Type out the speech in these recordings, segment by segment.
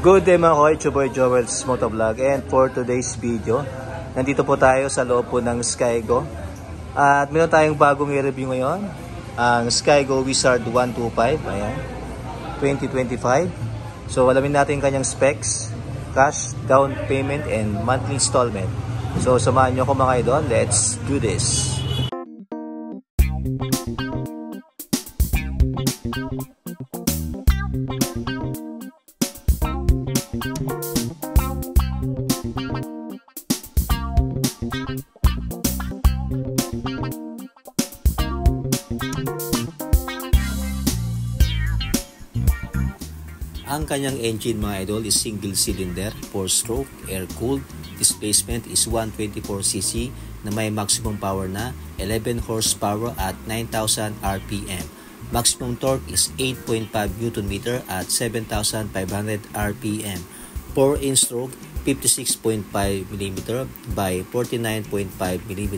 Good day mga koy, it's your boy Joel's Motovlog, and for today's video, nandito po tayo sa loob po ng Skygo. At meron tayong bagong i-review ngayon, ang Skygo Wizard 125, ayan, 2025. So alamin natin kanyang specs, cash, down payment, and monthly installment. So samahan nyo ako mga idol, let's do this! Ang kanyang engine mga idol is single cylinder, 4-stroke, air-cooled. Displacement is 124cc na may maximum power na 11 horsepower at 9,000 RPM. Maximum torque is 8.5 Nm at 7,500 RPM. 4-inch stroke, 56.5 mm by 49.5 mm.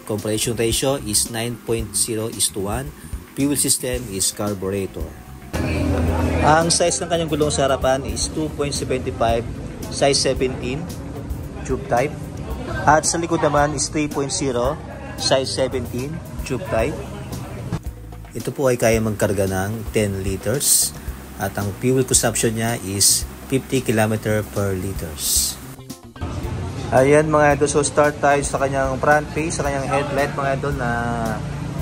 Compression ratio is 9.0:1. Fuel system is carburetor. Ang size ng kanyang gulong sa harapan is 2.75 size 17 tube type. At sa likod naman is 3.0 size 17 tube type. Ito po ay kaya magkarga ng 10 liters. At ang fuel consumption niya is 50 km per liters. Ayan mga idol, so start tayo sa kanyang front face, sa kanyang headlight mga idol na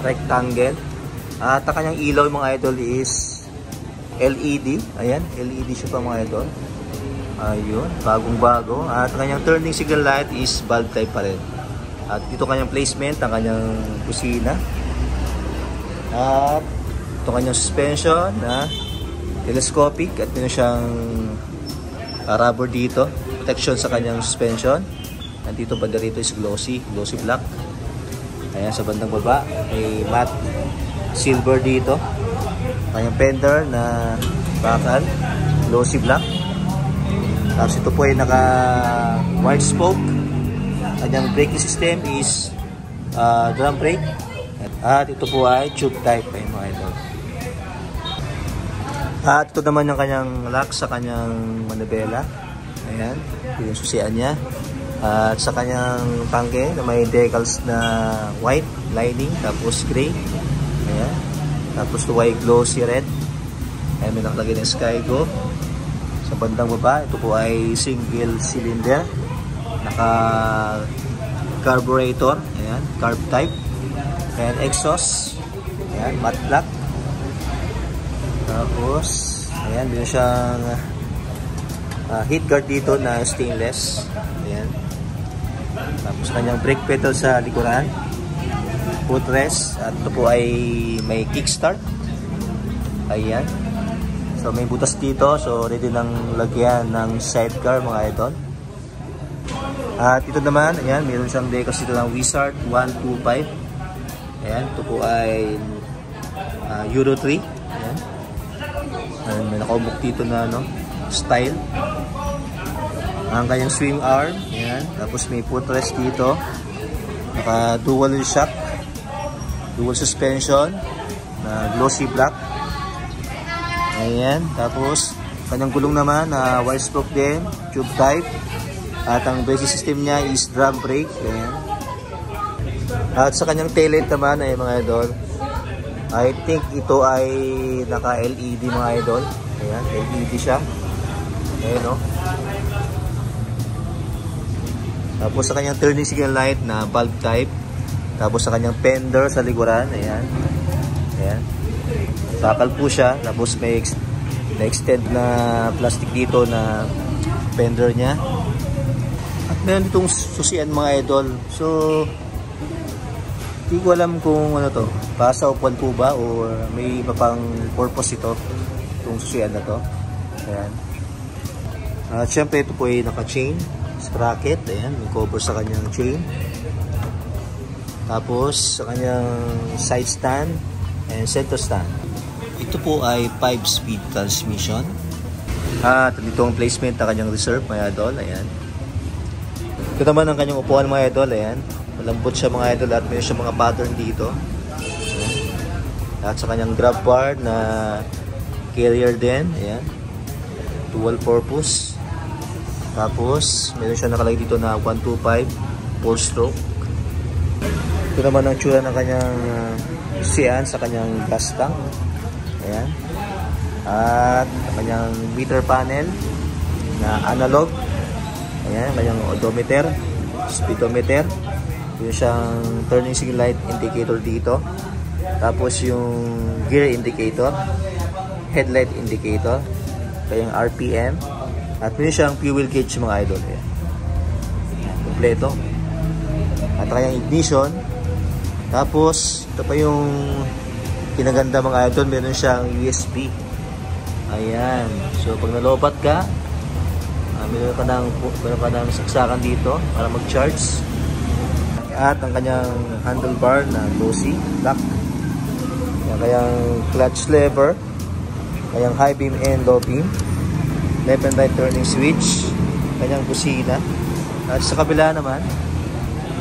rectangle. At ang kanyang ilaw mga idol is LED. Ayan, LED siya pa mga idol. Ayun, bagong bago. At ang kanyang turning signal light is bulb type pa rin. At dito kanyang placement, ang kanyang kusina. At ito kanyang suspension na telescopic. At meron siyang rubber dito, protection sa kanyang suspension. At dito banda rito is glossy black. Ayan, sa bandang baba may matte silver dito. Kanyang fender na bakal, glossy black. Tapos ito po ay naka wide spoke. Kanyang braking system is drum brake. At ito po ay tube type ay mga idol. At ito naman yung kanyang lock sa kanyang manibela. Ayan, ito yung susian niya. At sa kanyang tangke na may decals na white lining tapos gray. Ayan. Tapos ito ay glossy red. Ayan, may nakalagay ng Skygo. Sa bandang baba, ito po ay single cylinder. Naka carburetor. Ayan, carb type. Ayan, exhaust. Ayan, matte black. Tapos, ayan, meron siyang heat guard dito na stainless. Ayan. Tapos kanyang brake pedal sa likuran. Footrest. At ito po ay may kickstart. Ayan. So may butas dito. So ready nang lagyan ng sidecar mga idol. At ito naman, ayan, mayroon siyang decals dito ng Wizard 125. Ayan, ito po ay Euro 3. Ayan. Ayan, may nakaubok dito na style. Ang kanyang swing arm. Ayan. Tapos may footrest dito. Naka dual shock. Dual suspension na glossy black. Ayan. Tapos kanyang gulong naman na wide spoke din, tube type. At ang braking system niya is drum brake. Ayan. At sa kanyang taillight naman ay mga idol, I think ito ay naka LED mga idol. Ayan, LED siya. Ayan o. Tapos sa kanyang turning signal light na bulb type. Tapos sa kanyang fender sa likuran, ayan. Ayan. Sakal po siya. Tapos may na-extend na plastic dito na fender niya. At meron ditong susian mga idol. So, hindi ko alam kung ano to. Pasa upuan po ba o may iba pang purpose ito. Itong susian na to. Ayan. At syempre ito po ay naka-chain. Sprocket. Ayan. May cover sa kanyang chain. Tapos sa kanyang side stand and center stand. Ito po ay 5-speed transmission. At dito ang placement ng kanyang reserve mga idol. Ayan. Ito naman ang kanyang upuan mga idol. Ayan. Malambot siya mga idol at may siya mga pattern dito. Ayan. At sa kanyang grab bar na carrier din. Ayan. dual purpose. Tapos meron siya nakalagay dito na 125 4-stroke. Ito naman ang tsura ng kanyang siyan sa kanyang gas tank. Ayan. At kanyang meter panel na analog. Ayan, kanyang odometer, speedometer. Yung siyang turning signal light indicator dito. Tapos yung gear indicator, headlight indicator, kanyang RPM. At meron siyang fuel gauge mga idol. Ayan. Kompleto. At kanyang ignition. Tapos ito pa yung kinaganda mga idol, meron siyang USB. Ayan. So pag nalobat ka, meron ka ng saksakan dito para mag-charge. At ang kanyang handlebar na low-C lock. Ang kanyang clutch lever, kanyang high beam and low beam, left and right turning switch, kanyang busina. At sa kabila naman,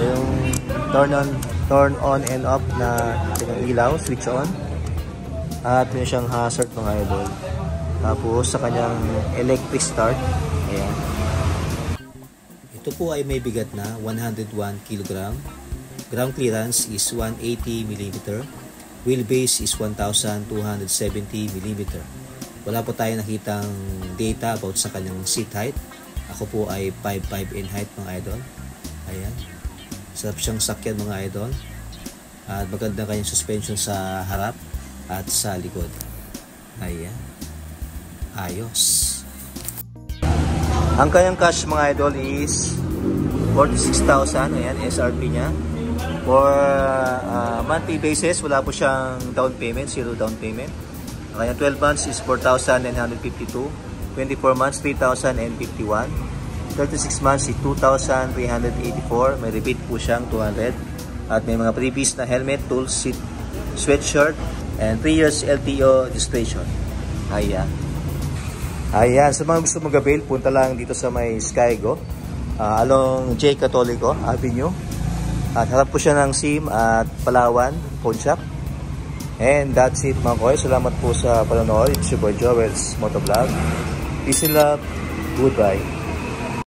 yung turn on and off na kanyang ilaw, switch on. At meron siyang hazard mga idol. Tapos sa kanyang electric start, ayan. Ito po ay may bigat na 101 kg. Ground clearance is 180 mm. Wheelbase is 1,270 mm. Wala po tayo nakitang data about sa kanyang seat height. Ako po ay 5'5" in height mga idol. Ayan. Sarap siyang sakyan mga idol. At maganda kanyang suspension sa harap at sa likod. Ayan. Ayos. Ang kanyang cash mga idol is 46,000. Ayan, SRP niya. For monthly basis, wala po siyang down payment, zero down payment. Ang kanyang 12 months is 4,952. 24 months, 3,051. 36 months is 2,384. May rebate po siyang 200. At may mga previous na helmet, tools, seat, sweatshirt, and 3 years LTO registration. Ayan. Ayan, sa mga gusto mag-avail, punta lang dito sa may Skygo, along J. Catolico Avenue. At harap po siya ng SIM at Palawan Phone Shop. And that's it mga koy. Salamat po sa panonood. It's your boy Joel's Motovlog. Peace and love. Goodbye.